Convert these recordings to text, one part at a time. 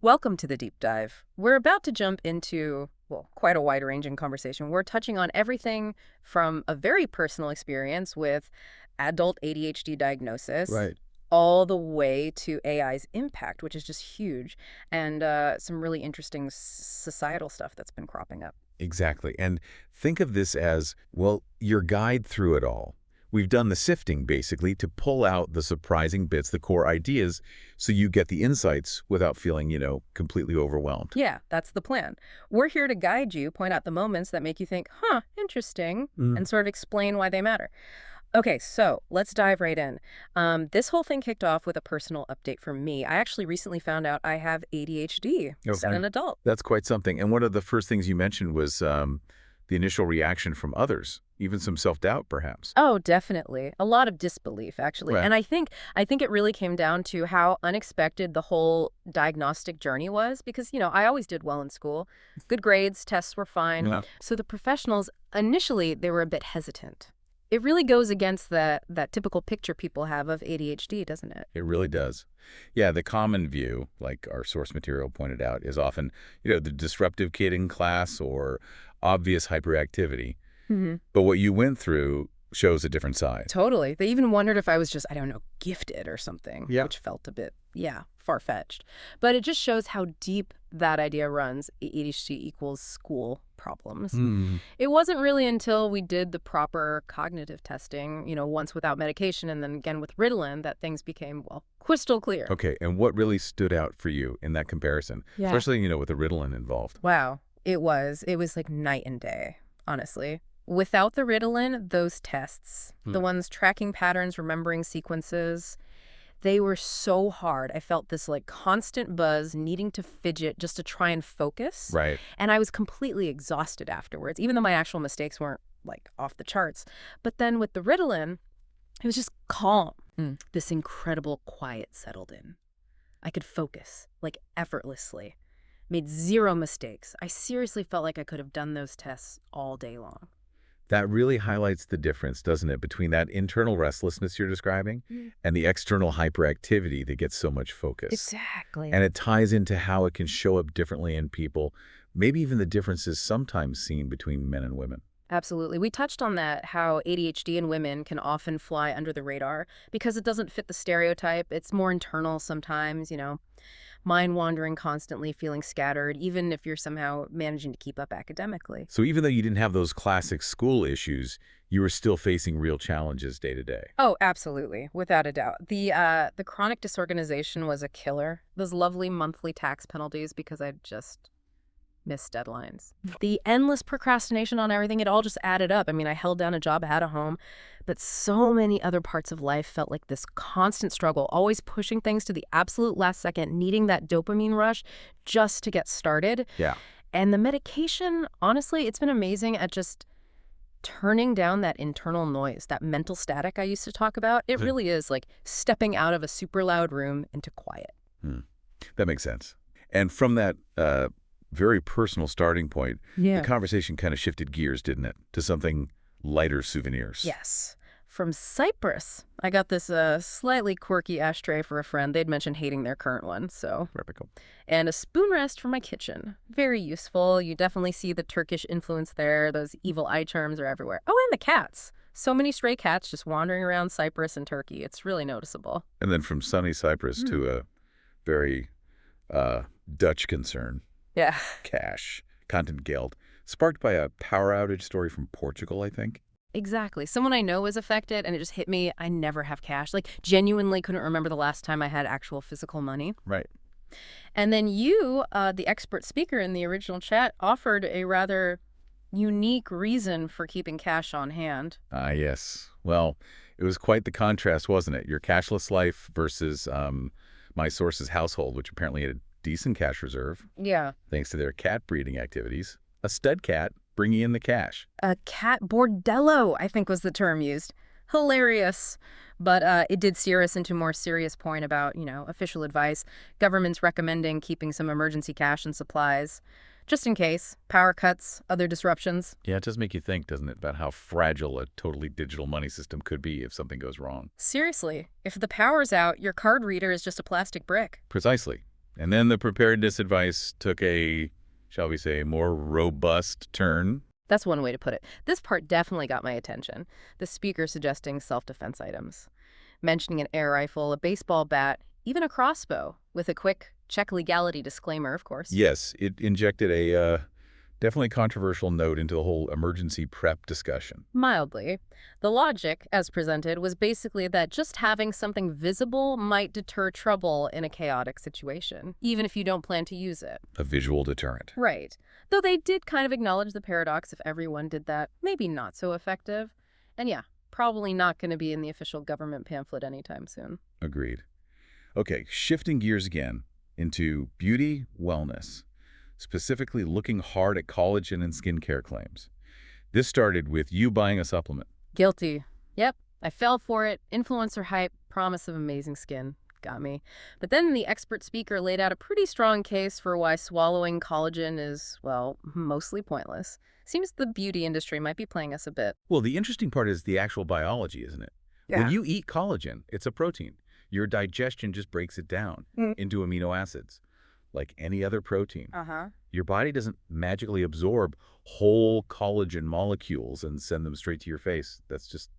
Welcome to the deep dive. We're about to jump into, well, quite a wide-ranging conversation. We're touching on everything from a very personal experience with adult ADHD diagnosis Right. all the way to AI's impact, which is just huge, and some really interesting societal stuff that's been cropping up. Exactly. And think of this as, well, your guide through it all. We've done the sifting, basically, to pull out the surprising bits, the core ideas, so you get the insights without feeling, completely overwhelmed. Yeah, that's the plan. We're here to guide you, point out the moments that make you think, huh, interesting, Mm. and sort of explain why they matter. Okay, so let's dive right in. This whole thing kicked off with a personal update for me. I actually recently found out I have ADHD as Okay. an adult. That's quite something. And one of the first things you mentioned was the initial reaction from others, even some self-doubt, perhaps. Oh, definitely. A lot of disbelief, actually. Right. And I think it really came down to how unexpected the whole diagnostic journey was because, I always did well in school. Good grades, tests were fine. Yeah. So the professionals, initially, they were a bit hesitant. It really goes against that typical picture people have of ADHD, doesn't it? It really does. Yeah, the common view, like our source material pointed out, is often, the disruptive kid in class or obvious hyperactivity. Hmm. But what you went through shows a different side. Totally. They even wondered if I was just, I don't know, gifted or something, Yeah. which felt a bit, yeah, far-fetched. But it just shows how deep that idea runs, ADHD equals school problems. Hmm. It wasn't really until we did the proper cognitive testing, once without medication and then again with Ritalin, that things became, well, crystal clear. Okay, and what really stood out for you in that comparison, Yeah. especially, with the Ritalin involved? Wow. It was like night and day, honestly. Without the Ritalin, those tests, the ones tracking patterns, remembering sequences, they were so hard. I felt this like constant buzz, needing to fidget just to try and focus. Right. And I was completely exhausted afterwards, even though my actual mistakes weren't like off the charts. But then with the Ritalin, it was just calm. This incredible quiet settled in. I could focus, like effortlessly. Made zero mistakes. I seriously felt like I could have done those tests all day long. That really highlights the difference, doesn't it, between that internal restlessness you're describing and the external hyperactivity that gets so much focus. Exactly. And it ties into how it can show up differently in people, maybe even the differences sometimes seen between men and women. Absolutely. We touched on that, how ADHD in women can often fly under the radar because it doesn't fit the stereotype. It's more internal sometimes, mind wandering constantly, feeling scattered, even if you're somehow managing to keep up academically. So even though you didn't have those classic school issues, you were still facing real challenges day to day. Oh, absolutely, without a doubt. The chronic disorganization was a killer. Those lovely monthly tax penalties because I just missed deadlines. The endless procrastination on everything, it all just added up. I mean, I held down a job, had a home, but so many other parts of life felt like this constant struggle, always pushing things to the absolute last second, needing that dopamine rush just to get started. Yeah. And the medication, honestly, it's been amazing at just turning down that internal noise, that mental static I used to talk about. It really is like stepping out of a super loud room into quiet. Hmm. That makes sense. And from that very personal starting point, the conversation kind of shifted gears, didn't it, to something lighter souvenirs. Yes. From Cyprus. I got this slightly quirky ashtray for a friend. They'd mentioned hating their current one, so. Typical. And a spoon rest for my kitchen. Very useful. You definitely see the Turkish influence there. Those evil eye charms are everywhere. Oh, and the cats. So many stray cats just wandering around Cyprus and Turkey. It's really noticeable. And then from sunny Cyprus to a very Dutch concern, Yeah. cash, content guild, sparked by a power outage story from Portugal, I think. Exactly. Someone I know was affected, and it just hit me. I never have cash. Like, genuinely couldn't remember the last time I had actual physical money. Right. And then you, the expert speaker in the original chat, offered a rather unique reason for keeping cash on hand. Ah, yes. Well, it was quite the contrast, wasn't it? Your cashless life versus my source's household, which apparently had a decent cash reserve, Yeah. thanks to their cat breeding activities. A stud cat bringing in the cash. A cat bordello, I think was the term used. Hilarious. But it did steer us into a more serious point about, official advice. Governments recommending keeping some emergency cash and supplies, just in case. Power cuts, other disruptions. Yeah, it does make you think, doesn't it, about how fragile a totally digital money system could be if something goes wrong. Seriously, if the power's out, your card reader is just a plastic brick. Precisely. And then the preparedness advice took a, shall we say, more robust turn. That's one way to put it. This part definitely got my attention. The speaker suggesting self-defense items, mentioning an air rifle, a baseball bat, even a crossbow, with a quick check legality disclaimer, of course. Yes, it injected a definitely controversial note into the whole emergency prep discussion. Mildly. The logic, as presented, was basically that just having something visible might deter trouble in a chaotic situation, even if you don't plan to use it. A visual deterrent. Right. Though they did kind of acknowledge the paradox: if everyone did that, maybe not so effective. And yeah, probably not going to be in the official government pamphlet anytime soon. Agreed. Okay, shifting gears again into beauty, wellness, specifically looking hard at collagen and skincare claims. This started with you buying a supplement. Guilty. Yep, I fell for it. Influencer hype, promise of amazing skin. Got me. But then the expert speaker laid out a pretty strong case for why swallowing collagen is, well, mostly pointless. Seems the beauty industry might be playing us a bit. Well, the interesting part is the actual biology, isn't it? Yeah. When you eat collagen, it's a protein. Your digestion just breaks it down into amino acids, like any other protein. Uh-huh. Your body doesn't magically absorb whole collagen molecules and send them straight to your face. That's just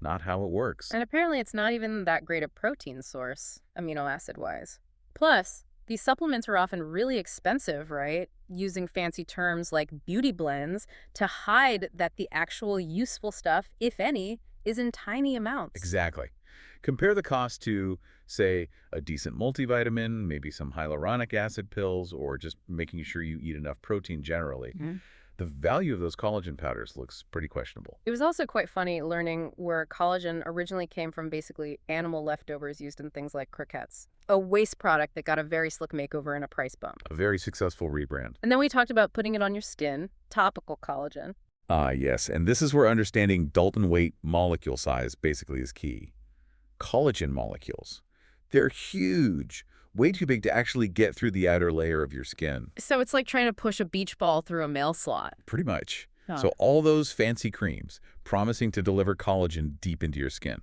not how it works. And apparently it's not even that great a protein source, amino acid-wise. Plus, these supplements are often really expensive, right? Using fancy terms like beauty blends to hide that the actual useful stuff, if any, is in tiny amounts. Exactly. Compare the cost to, say, a decent multivitamin, maybe some hyaluronic acid pills, or just making sure you eat enough protein generally. The value of those collagen powders looks pretty questionable. It was also quite funny learning where collagen originally came from basically animal leftovers used in things like croquettes. A waste product that got a very slick makeover and a price bump. A very successful rebrand. And then we talked about putting it on your skin, topical collagen. Ah, yes. And this is where understanding Dalton weight molecule size basically is key. Collagen molecules. They're huge. Way too big to actually get through the outer layer of your skin. So it's like trying to push a beach ball through a mail slot. Pretty much. Huh. So all those fancy creams promising to deliver collagen deep into your skin.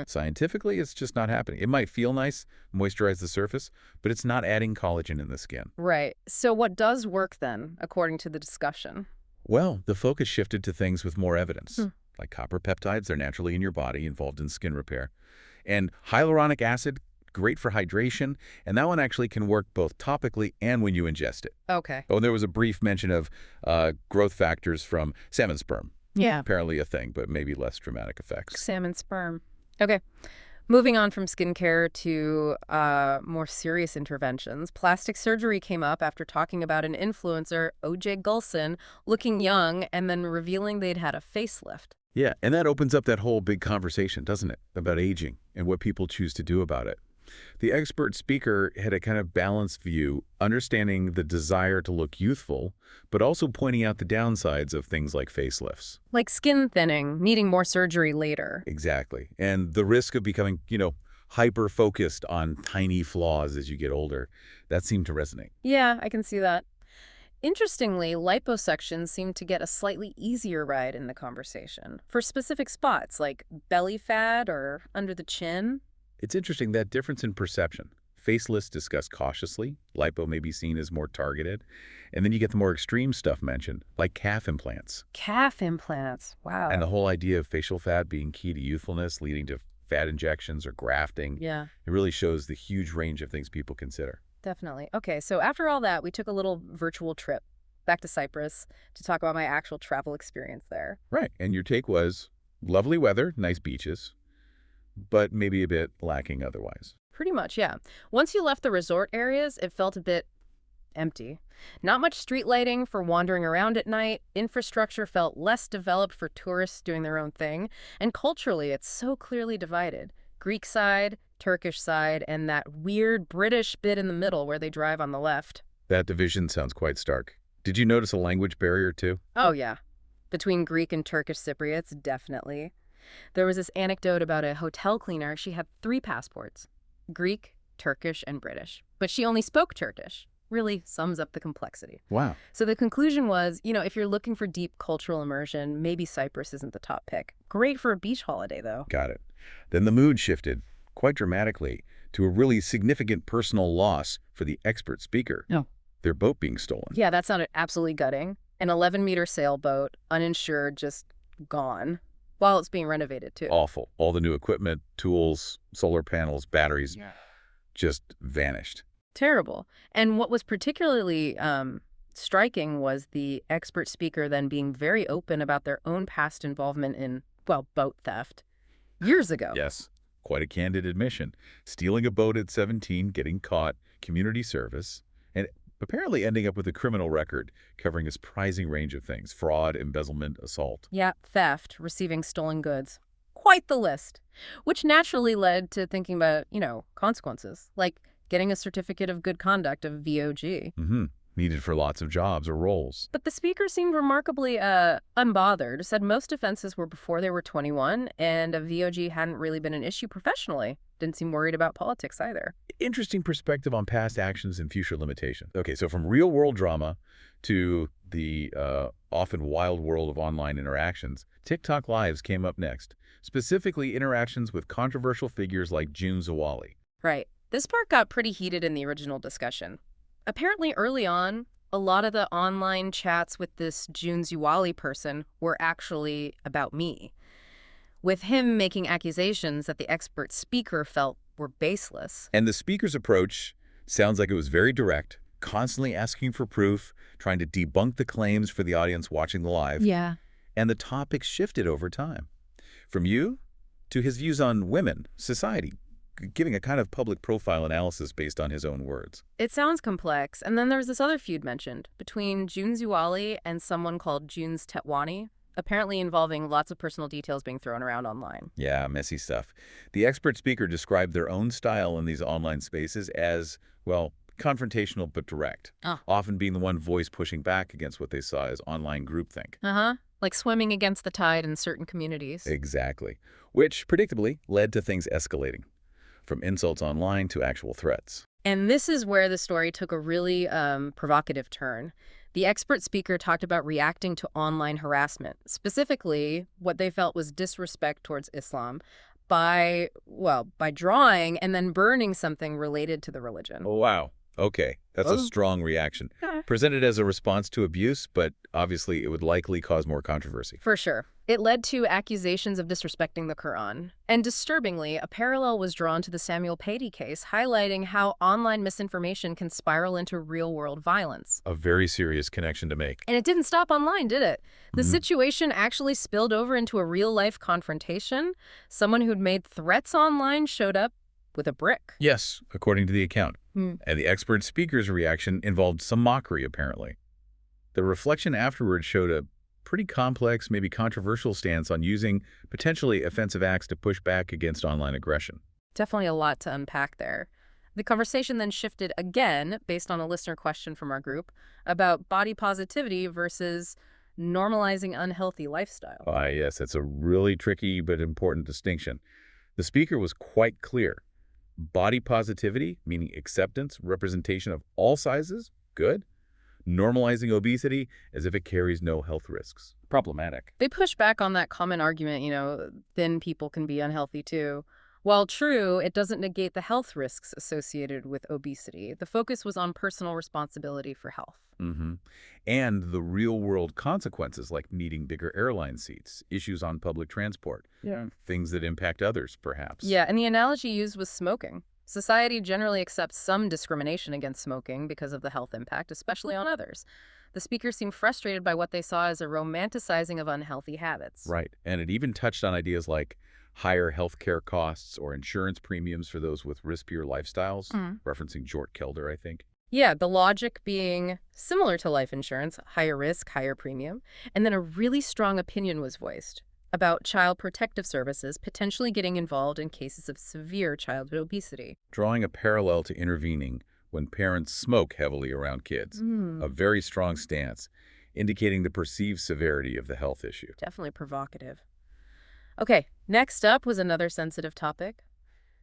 Scientifically, it's just not happening. It might feel nice, moisturize the surface, but it's not adding collagen in the skin. Right. So what does work then, according to the discussion? Well, the focus shifted to things with more evidence, like copper peptides. They're naturally in your body, involved in skin repair. And hyaluronic acid, great for hydration, and that one actually can work both topically and when you ingest it. Okay. Oh, and there was a brief mention of growth factors from salmon sperm. Yeah. Apparently a thing, but maybe less dramatic effects. Salmon sperm. Okay. Moving on from skincare to more serious interventions, plastic surgery came up after talking about an influencer, O.J. Gulson, looking young and then revealing they'd had a facelift. Yeah, and that opens up that whole big conversation, doesn't it, about aging and what people choose to do about it. The expert speaker had a kind of balanced view, understanding the desire to look youthful, but also pointing out the downsides of things like facelifts. Like skin thinning, needing more surgery later. Exactly. And the risk of becoming, hyper-focused on tiny flaws as you get older. That seemed to resonate. Yeah, I can see that. Interestingly, liposuction seemed to get a slightly easier ride in the conversation for specific spots like belly fat or under the chin. It's interesting, that difference in perception. Facelifts discussed cautiously, lipo may be seen as more targeted, and then you get the more extreme stuff mentioned, like calf implants. Calf implants, wow. And the whole idea of facial fat being key to youthfulness, leading to fat injections or grafting. Yeah. It really shows the huge range of things people consider. Definitely. Okay, so after all that, we took a little virtual trip back to Cyprus to talk about my actual travel experience there. Right, and your take was lovely weather, nice beaches, but maybe a bit lacking otherwise. Pretty much, yeah. Once you left the resort areas, it felt a bit empty. Not much street lighting for wandering around at night. Infrastructure felt less developed for tourists doing their own thing. And culturally, it's so clearly divided. Greek side, Turkish side, and that weird British bit in the middle where they drive on the left. That division sounds quite stark. Did you notice a language barrier too? Oh, yeah. Between Greek and Turkish Cypriots, definitely. There was this anecdote about a hotel cleaner. She had 3 passports: Greek, Turkish, and British. But she only spoke Turkish. Really sums up the complexity. Wow. So the conclusion was, if you're looking for deep cultural immersion, maybe Cyprus isn't the top pick. Great for a beach holiday, though. Got it. Then the mood shifted quite dramatically to a really significant personal loss for the expert speaker. No. Their boat being stolen. Yeah, that sounded absolutely gutting. An 11-meter sailboat, uninsured, just gone, while it's being renovated, too. Awful. All the new equipment, tools, solar panels, batteries, just vanished. Terrible. And what was particularly striking was the expert speaker then being very open about their own past involvement in, well, boat theft years ago. Yes. Quite a candid admission. Stealing a boat at 17, getting caught, community service, and apparently ending up with a criminal record covering a surprising range of things: fraud, embezzlement, assault. Yeah, theft, receiving stolen goods. Quite the list. Which naturally led to thinking about, consequences, like getting a certificate of good conduct, of VOG. Needed for lots of jobs or roles. But the speaker seemed remarkably unbothered, said most offenses were before they were 21, and a VOG hadn't really been an issue professionally. Didn't seem worried about politics either. Interesting perspective on past actions and future limitations. Okay, so from real-world drama to the often wild world of online interactions, TikTok Lives came up next, specifically interactions with controversial figures like June Zawali. Right. This part got pretty heated in the original discussion. Apparently early on, a lot of the online chats with this June Zawali person were actually about me, with him making accusations that the expert speaker felt were baseless. And the speaker's approach sounds like it was very direct, constantly asking for proof, trying to debunk the claims for the audience watching the live. Yeah. And the topic shifted over time. From you to his views on women, society, giving a kind of public profile analysis based on his own words. It sounds complex. And then there's this other feud mentioned between June Zawali and someone called June's Tetwani, apparently involving lots of personal details being thrown around online. Yeah, messy stuff. The expert speaker described their own style in these online spaces as, well, confrontational but direct, often being the one voice pushing back against what they saw as online groupthink. Like swimming against the tide in certain communities. Exactly. Which, predictably, led to things escalating, from insults online to actual threats. And this is where the story took a really provocative turn. The expert speaker talked about reacting to online harassment, specifically what they felt was disrespect towards Islam, by drawing and then burning something related to the religion. Oh, wow. Okay, that's a strong reaction. Presented as a response to abuse, but obviously it would likely cause more controversy. For sure. It led to accusations of disrespecting the Quran. And disturbingly, a parallel was drawn to the Samuel Patey case, highlighting how online misinformation can spiral into real-world violence. A very serious connection to make. And it didn't stop online, did it? The situation actually spilled over into a real-life confrontation. Someone who'd made threats online showed up with a brick. Yes, according to the account. And the expert speaker's reaction involved some mockery, apparently. The reflection afterwards showed a pretty complex, maybe controversial stance on using potentially offensive acts to push back against online aggression. Definitely a lot to unpack there. The conversation then shifted again, based on a listener question from our group, about body positivity versus normalizing unhealthy lifestyle. Yes, that's a really tricky but important distinction. The speaker was quite clear. Body positivity, meaning acceptance, representation of all sizes, good. Normalizing obesity as if it carries no health risks, problematic. They push back on that common argument, thin people can be unhealthy too. While true, it doesn't negate the health risks associated with obesity. The focus was on personal responsibility for health. And the real-world consequences, like needing bigger airline seats, issues on public transport, things that impact others, perhaps. Yeah, and the analogy used was smoking. Society generally accepts some discrimination against smoking because of the health impact, especially on others. The speaker seemed frustrated by what they saw as a romanticizing of unhealthy habits. Right, and it even touched on ideas like higher healthcare costs or insurance premiums for those with riskier lifestyles, referencing Jort Kelder, I think. Yeah, the logic being similar to life insurance, higher risk, higher premium. And then a really strong opinion was voiced about child protective services potentially getting involved in cases of severe childhood obesity. Drawing a parallel to intervening when parents smoke heavily around kids. A very strong stance, indicating the perceived severity of the health issue. Definitely provocative. Okay, next up was another sensitive topic.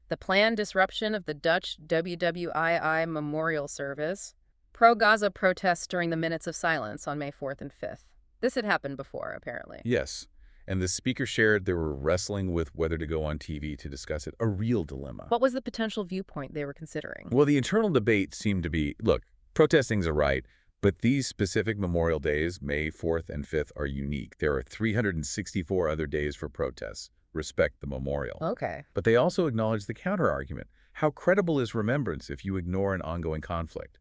The planned disruption of the Dutch WWII memorial service, pro-Gaza protests during the minutes of silence on May 4th and 5th. This had happened before, apparently. Yes, And the speaker shared they were wrestling with whether to go on TV to discuss it, a real dilemma. What was the potential viewpoint they were considering? Well, the internal debate seemed to be, look, protesting's a right, but these specific Memorial Days, May 4th and 5th, are unique. There are 364 other days for protests. Respect the memorial. Okay. But they also acknowledge the counter-argument. How credible is remembrance if you ignore an ongoing conflict?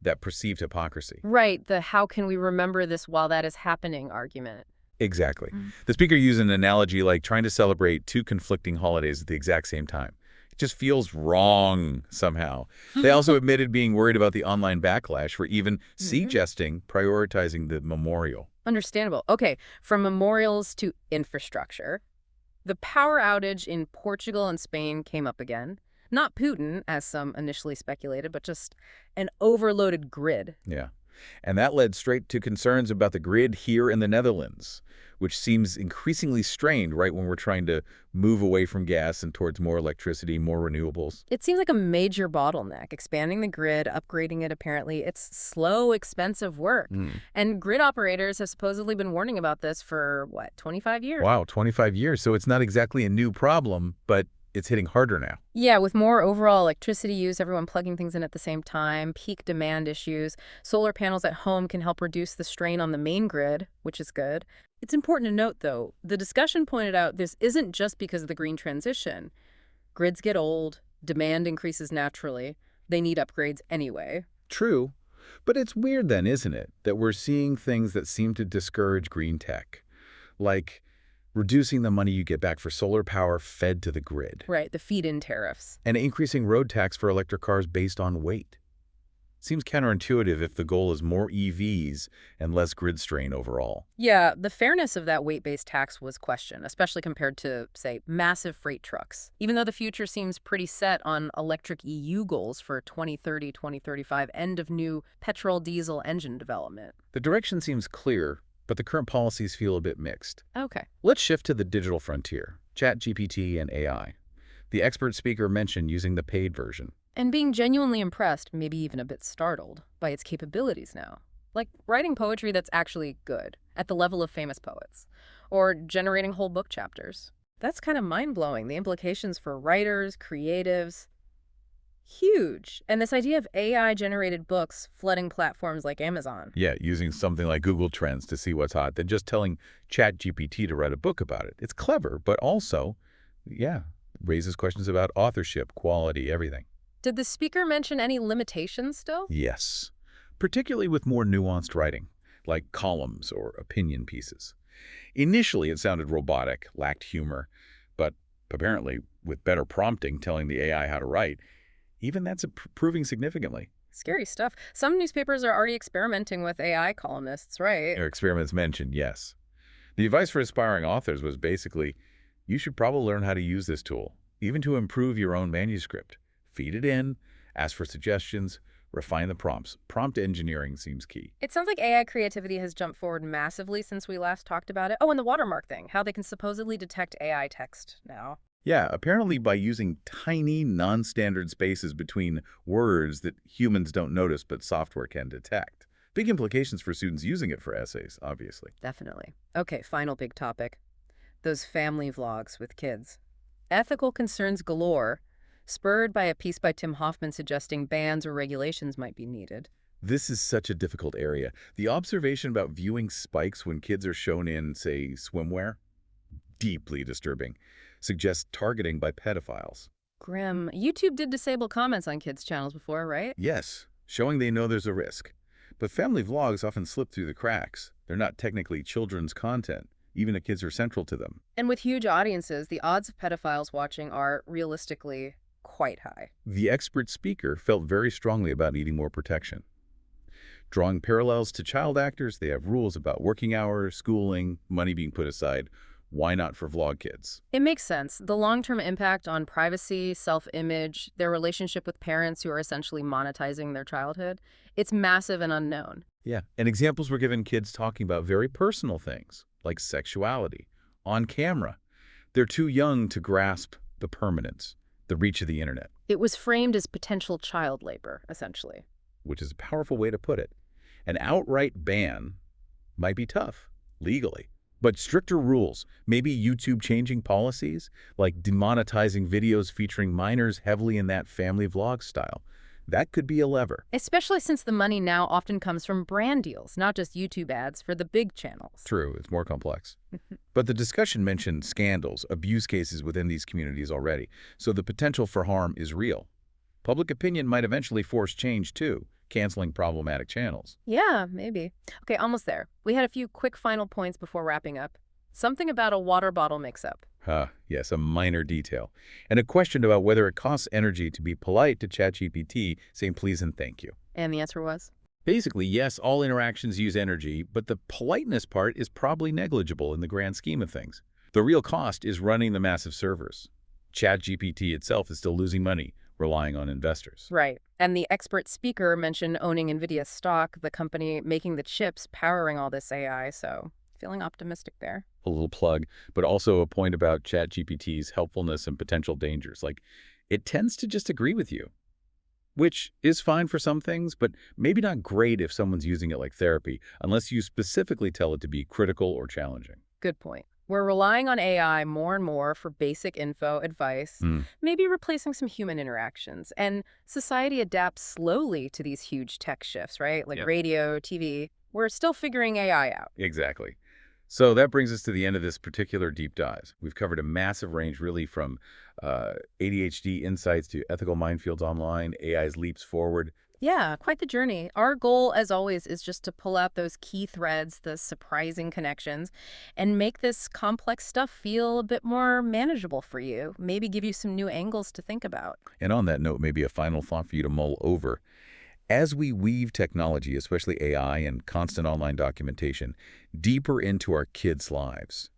That perceived hypocrisy. Right, the how can we remember this while that is happening argument. Exactly. The speaker used an analogy like trying to celebrate two conflicting holidays at the exact same time. It just feels wrong somehow. They also admitted being worried about the online backlash for even suggesting prioritizing the memorial. Understandable. Okay, from memorials to infrastructure. The power outage in Portugal and Spain came up again. Not Putin, as some initially speculated, but just an overloaded grid. Yeah. And that led straight to concerns about the grid here in the Netherlands, which seems increasingly strained right when we're trying to move away from gas and towards more electricity, more renewables. It seems like a major bottleneck. Expanding the grid, upgrading it apparently, it's slow, expensive work. And grid operators have supposedly been warning about this for, what, 25 years? Wow, 25 years. So it's not exactly a new problem, but it's hitting harder now. Yeah, with more overall electricity use, everyone plugging things in at the same time, peak demand issues. Solar panels at home can help reduce the strain on the main grid, which is good. It's important to note, though, the discussion pointed out this isn't just because of the green transition. Grids get old, demand increases naturally, they need upgrades anyway. True. But it's weird then, isn't it, that we're seeing things that seem to discourage green tech, like reducing the money you get back for solar power fed to the grid. Right, the feed-in tariffs. And increasing road tax for electric cars based on weight. Seems counterintuitive if the goal is more EVs and less grid strain overall. Yeah, the fairness of that weight-based tax was questioned, especially compared to, say, massive freight trucks. Even though the future seems pretty set on electric EU goals for 2030, 2035, end of new petrol-diesel engine development. The direction seems clear, but the current policies feel a bit mixed. Okay. Let's shift to the digital frontier, ChatGPT and AI. The expert speaker mentioned using the paid version. And being genuinely impressed, maybe even a bit startled, by its capabilities now. Like writing poetry that's actually good, at the level of famous poets. Or generating whole book chapters. That's kind of mind-blowing, the implications for writers, creatives. Huge. And this idea of AI-generated books flooding platforms like Amazon. Yeah, using something like Google Trends to see what's hot, than just telling ChatGPT to write a book about it. It's clever, but also, raises questions about authorship, quality, everything. Did the speaker mention any limitations still? Yes, particularly with more nuanced writing, like columns or opinion pieces. Initially, it sounded robotic, lacked humor, but apparently, with better prompting telling the AI how to write, even that's improving significantly. Scary stuff. Some newspapers are already experimenting with AI columnists, right? Or experiments mentioned, yes. The advice for aspiring authors was basically, you should probably learn how to use this tool, even to improve your own manuscript. Feed it in, ask for suggestions, refine the prompts. Prompt engineering seems key. It sounds like AI creativity has jumped forward massively since we last talked about it. Oh, and the watermark thing, how they can supposedly detect AI text now. Yeah, apparently by using tiny, non-standard spaces between words that humans don't notice but software can detect. Big implications for students using it for essays, obviously. Definitely. Okay, final big topic. Those family vlogs with kids. Ethical concerns galore, spurred by a piece by Tim Hoffman suggesting bans or regulations might be needed. This is such a difficult area. The observation about viewing spikes when kids are shown in, say, swimwear, deeply disturbing. Suggests targeting by pedophiles. Grim. YouTube did disable comments on kids' channels before, right? Yes, showing they know there's a risk. But family vlogs often slip through the cracks. They're not technically children's content, even if kids are central to them. And with huge audiences, the odds of pedophiles watching are realistically quite high. The expert speaker felt very strongly about needing more protection. Drawing parallels to child actors, they have rules about working hours, schooling, money being put aside. Why not for vlog kids? It makes sense. The long-term impact on privacy, self-image, their relationship with parents who are essentially monetizing their childhood, it's massive and unknown. Yeah, and examples were given kids talking about very personal things, like sexuality, on camera. They're too young to grasp the permanence, the reach of the internet. It was framed as potential child labor, essentially. Which is a powerful way to put it. An outright ban might be tough, legally. But stricter rules, maybe YouTube changing policies, like demonetizing videos featuring minors heavily in that family vlog style. That could be a lever. Especially since the money now often comes from brand deals, not just YouTube ads for the big channels. True, it's more complex. But the discussion mentioned scandals, abuse cases within these communities already, so the potential for harm is real. Public opinion might eventually force change too, canceling problematic channels. Yeah, maybe. Okay, almost there. We had a few quick final points before wrapping up. Something about a water bottle mix-up. Yes, a minor detail. And a question about whether it costs energy to be polite to ChatGPT, saying please and thank you. And the answer was? Basically, yes, all interactions use energy, but the politeness part is probably negligible in the grand scheme of things. The real cost is running the massive servers. ChatGPT itself is still losing money, relying on investors. Right. And the expert speaker mentioned owning NVIDIA stock, the company making the chips powering all this AI, so feeling optimistic there. A little plug, but also a point about ChatGPT's helpfulness and potential dangers. Like, it tends to just agree with you, which is fine for some things, but maybe not great if someone's using it like therapy, unless you specifically tell it to be critical or challenging. Good point. We're relying on AI more and more for basic info, advice, maybe replacing some human interactions. And society adapts slowly to these huge tech shifts, right? Like Yep. radio, TV. We're still figuring AI out. Exactly. So that brings us to the end of this particular deep dive. We've covered a massive range, really, from ADHD insights to ethical minefields online, AI's leaps forward. Yeah, quite the journey. Our goal, as always, is just to pull out those key threads, the surprising connections, and make this complex stuff feel a bit more manageable for you. Maybe give you some new angles to think about. And on that note, maybe a final thought for you to mull over. As we weave technology, especially AI and constant online documentation, deeper into our kids' lives,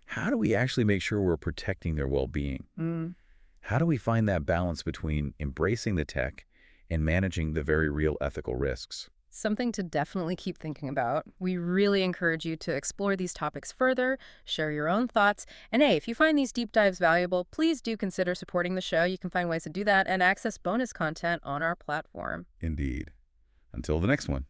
how do we actually make sure we're protecting their well-being? How do we find that balance between embracing the tech and managing the very real ethical risks? Something to definitely keep thinking about. We really encourage you to explore these topics further, share your own thoughts, and hey, if you find these deep dives valuable, please do consider supporting the show. You can find ways to do that and access bonus content on our platform. Indeed. Until the next one.